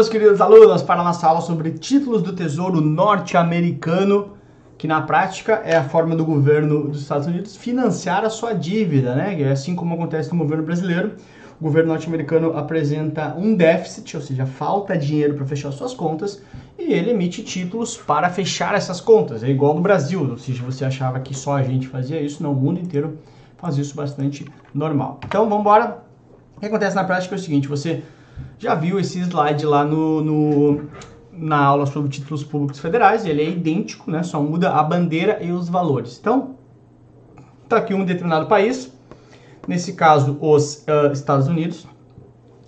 meus queridos alunos, para a nossa aula sobre títulos do Tesouro norte-americano, que na prática é a forma do governo dos Estados Unidos financiar a sua dívida, né? Assim como acontece no governo brasileiro, o governo norte-americano apresenta um déficit, ou seja, falta dinheiro para fechar suas contas, e ele emite títulos para fechar essas contas. É igual no Brasil, ou seja, você achava que só a gente fazia isso, não, o mundo inteiro faz isso bastante normal. Então, vamos embora. O que acontece na prática é o seguinte, você já viu esse slide lá na aula sobre títulos públicos federais, ele é idêntico, né? Só muda a bandeira e os valores. Então, está aqui um determinado país, nesse caso os Estados Unidos.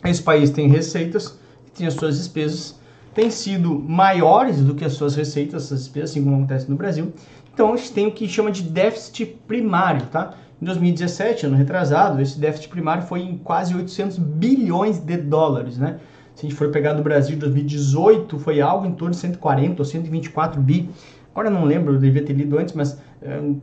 Esse país tem receitas, tem as suas despesas, têm sido maiores do que as suas receitas, essas despesas, assim como acontece no Brasil. Então, a gente tem o que chama de déficit primário, tá? Em 2017, ano retrasado, esse déficit primário foi em quase 800 bilhões de dólares, né? Se a gente for pegar do Brasil, 2018 foi algo em torno de 140 ou 124 bi. Agora eu não lembro, eu devia ter lido antes, mas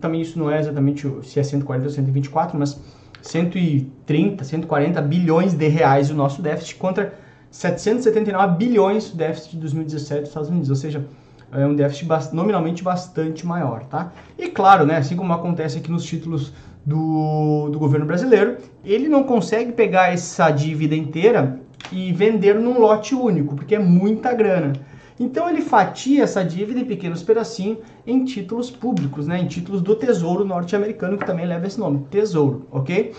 também isso não é exatamente se é 140 ou 124, mas 130, 140 bilhões de reais o nosso déficit contra 779 bilhões o déficit de 2017 dos Estados Unidos, ou seja, é um déficit nominalmente bastante maior, tá? E claro, né, assim como acontece aqui nos títulos do governo brasileiro, ele não consegue pegar essa dívida inteira e vender num lote único, porque é muita grana. Então ele fatia essa dívida em pequenos pedacinhos em títulos públicos, né, em títulos do Tesouro norte-americano, que também leva esse nome, Tesouro, ok?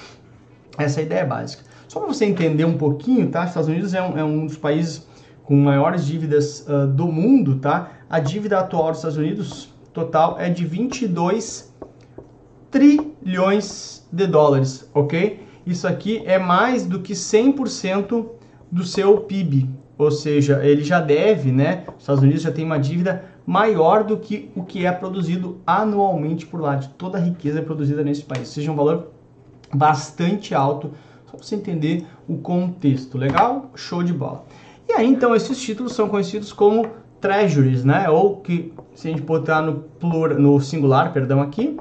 Essa é a ideia básica. Só para você entender um pouquinho, tá? Os Estados Unidos é um dos países com maiores dívidas do mundo, tá? A dívida atual dos Estados Unidos, total, é de 22 trilhões de dólares, ok? Isso aqui é mais do que 100% do seu PIB, ou seja, ele já deve, né? Os Estados Unidos já tem uma dívida maior do que o que é produzido anualmente por lá, de toda a riqueza produzida nesse país, ou seja, um valor bastante alto, só para você entender o contexto, legal? Show de bola. E aí, então, esses títulos são conhecidos como treasuries, né? Ou que, se a gente botar no singular, perdão, aqui,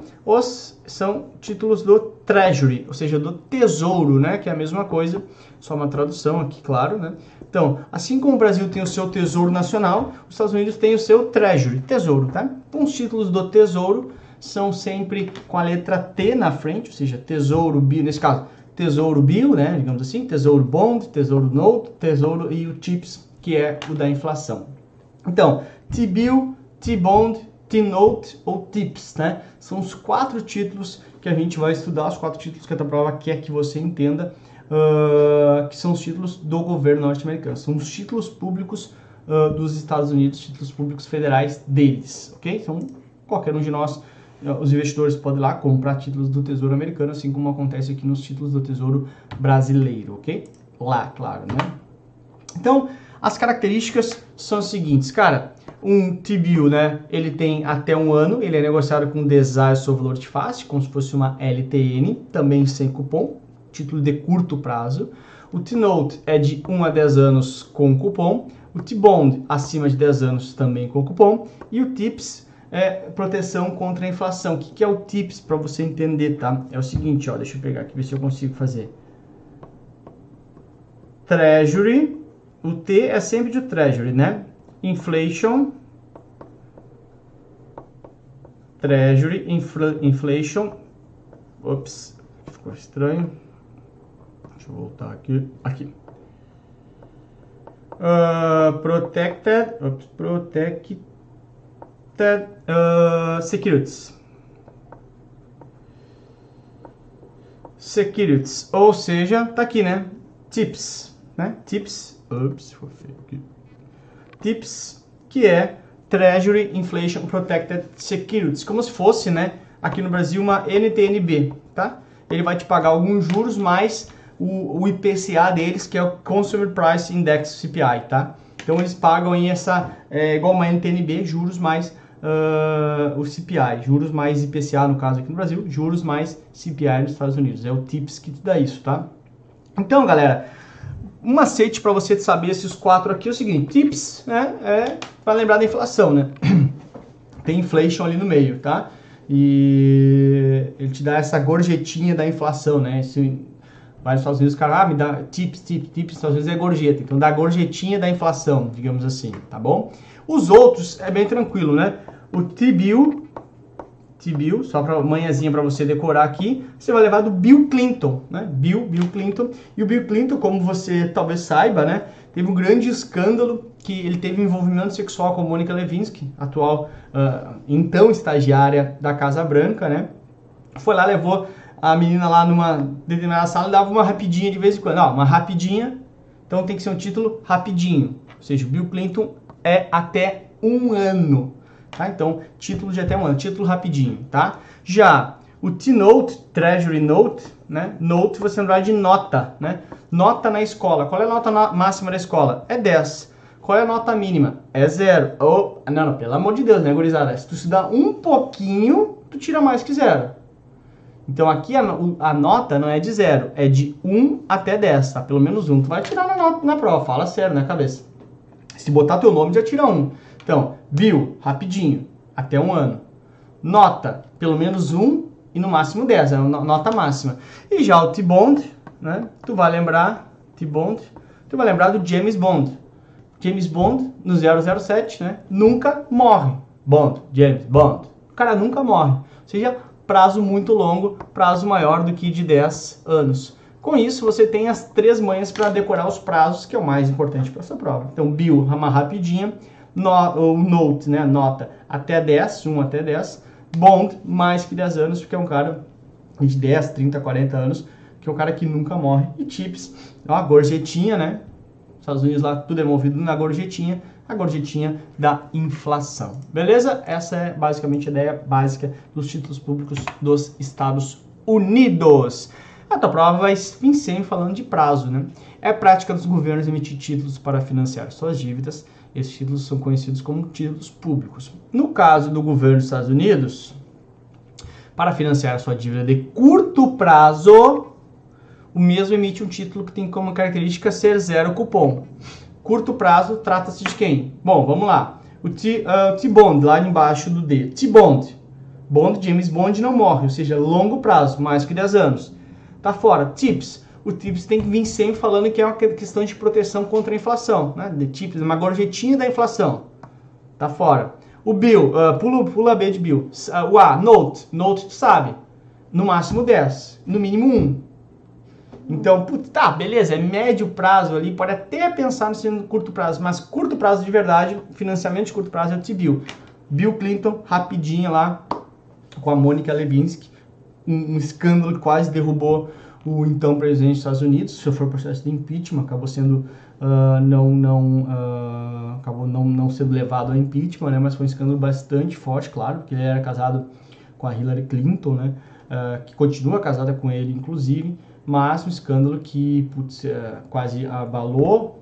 são títulos do treasury, ou seja, do tesouro, né? Que é a mesma coisa, só uma tradução aqui, claro, né? Então, assim como o Brasil tem o seu tesouro nacional, os Estados Unidos têm o seu treasury, tesouro, tá? Então, os títulos do tesouro são sempre com a letra T na frente, ou seja, tesouro, bill, nesse caso, tesouro bill, né? Digamos assim, tesouro bond, tesouro note, tesouro e o TIPS, que é o da inflação. Então, T-bill, T-bond, T-note ou TIPS, né? São os 4 títulos que a gente vai estudar, os 4 títulos que a prova quer que você entenda, que são os títulos do governo norte-americano. São os títulos públicos dos Estados Unidos, títulos públicos federais deles, ok? Então, qualquer um de nós, os investidores podem ir lá comprar títulos do Tesouro americano, assim como acontece aqui nos títulos do Tesouro brasileiro, ok? Lá, claro, né? Então, as características são as seguintes, cara, um T-bill, né, ele tem até 1 ano, ele é negociado com deságio ou valor de face, como se fosse uma LTN, também sem cupom, título de curto prazo. O T-note é de 1 a 10 anos com cupom, o T-bond acima de 10 anos também com cupom, e o TIPS é proteção contra a inflação. O que é o TIPS, para você entender, tá? É o seguinte, ó, deixa eu pegar aqui, ver se eu consigo fazer. Treasury, o T é sempre de Treasury, né? Inflation, Treasury, inflation, ops, ficou estranho, deixa eu voltar aqui, protected, securities, ou seja, tá aqui, né? TIPS, né? TIPS, ops, ficou feio aqui. TIPS, que é Treasury Inflation Protected Securities, como se fosse, né, aqui no Brasil, uma NTNB, tá? Ele vai te pagar alguns juros mais o IPCA deles, que é o Consumer Price Index, CPI, tá? Então eles pagam aí igual uma NTNB, juros mais o CPI, juros mais IPCA no caso aqui no Brasil, juros mais CPI nos Estados Unidos, é o TIPS que te dá isso, tá? Então, galera, um macete para você saber esses 4 aqui é o seguinte, TIPS, né, é para lembrar da inflação, né? Tem inflation ali no meio, tá? E ele te dá essa gorjetinha da inflação, né? Vai nos Estados Unidos, o cara, me dá tips, nos Estados Unidos é gorjeta. Então, dá gorjetinha da inflação, digamos assim, tá bom? Os outros é bem tranquilo, né? O T-Bill, só para manhãzinha para você decorar aqui, você vai levar do Bill Clinton, né? Bill Clinton. E o Bill Clinton, como você talvez saiba, né? Teve um grande escândalo que ele teve envolvimento sexual com a Monica Lewinsky, atual, então estagiária da Casa Branca, né? Foi lá, levou a menina lá numa determinada sala e dava uma rapidinha de vez em quando. Uma rapidinha, então tem que ser um título rapidinho. Ou seja, o Bill Clinton é até 1 ano. Tá? Então, título de até 1 ano, título rapidinho, tá? Já o T-Note, Treasury Note, né? Note você vai de nota, né? Nota na escola. Qual é a nota máxima da escola? É 10. Qual é a nota mínima? É 0. Não, pelo amor de Deus, né, gurizada? Se tu estudar um pouquinho, tu tira mais que 0. Então aqui a nota não é de 0, é de 1 até 10, tá? Pelo menos 1. Tu vai tirar na prova, fala sério, né, cabeça? Se botar teu nome, já tira 1. Então, Bill, rapidinho, até 1 ano. Nota, pelo menos 1 e no máximo 10, é a nota máxima. E já o T-Bond, né? Tu vai lembrar do James Bond. James Bond, no 007, né? Nunca morre. Bond, James Bond. O cara nunca morre. Ou seja, prazo muito longo, prazo maior do que de 10 anos. Com isso, você tem as 3 manhas para decorar os prazos, que é o mais importante para essa prova. Então, Bill, uma rapidinha. O Note, né? Nota até 10, 1 até 10. Bond, mais que 10 anos, porque é um cara de 10, 30, 40 anos, que é um cara que nunca morre. E Tips, a gorjetinha, né? Estados Unidos lá, tudo é movido na gorjetinha, a gorjetinha da inflação. Beleza? Essa é basicamente a ideia básica dos títulos públicos dos Estados Unidos. A tua prova vai vir sempre falando de prazo, né? É prática dos governos emitir títulos para financiar suas dívidas. Esses títulos são conhecidos como títulos públicos. No caso do governo dos Estados Unidos, para financiar a sua dívida de curto prazo, o mesmo emite um título que tem como característica ser 0 cupom. Curto prazo, trata-se de quem? Bom, vamos lá. O T-Bond, lá embaixo do D. T-Bond. Bond, James Bond não morre, ou seja, longo prazo, mais que 10 anos. Tá fora. Tips. O Tips tem que vir sempre falando que é uma questão de proteção contra a inflação. Né? De Tips, uma gorjetinha da inflação. Tá fora. O Bill, pula B de Bill. O A, Note. Note, tu sabe. No máximo 10. No mínimo 1. Então, tá, beleza, é médio prazo ali, pode até pensar no curto prazo, mas curto prazo de verdade, financiamento de curto prazo é o T-Bill. Bill Clinton, rapidinho lá, com a Monica Lewinsky, um escândalo que quase derrubou o então presidente dos Estados Unidos, sofreu processo de impeachment, acabou sendo, acabou não sendo levado ao impeachment, né, mas foi um escândalo bastante forte, claro, porque ele era casado com a Hillary Clinton, né, que continua casada com ele, inclusive, mas um escândalo que quase abalou,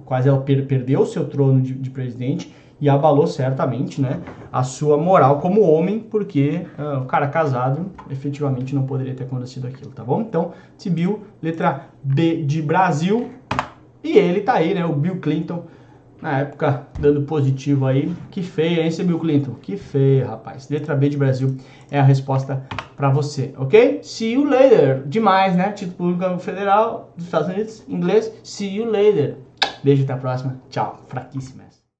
quase ela perdeu o seu trono de presidente e abalou certamente, né, a sua moral como homem, porque o cara casado efetivamente não poderia ter acontecido aquilo, tá bom? Então, T-Bill, letra B de Brasil, e ele tá aí, né, o Bill Clinton, na época, dando positivo aí. Que feia, hein, Bill Clinton? Que feia, rapaz. Letra B de Brasil é a resposta pra você, ok? See you later. Demais, né? Título Público Federal dos Estados Unidos, inglês. See you later. Beijo, até a próxima. Tchau. Fraquíssima.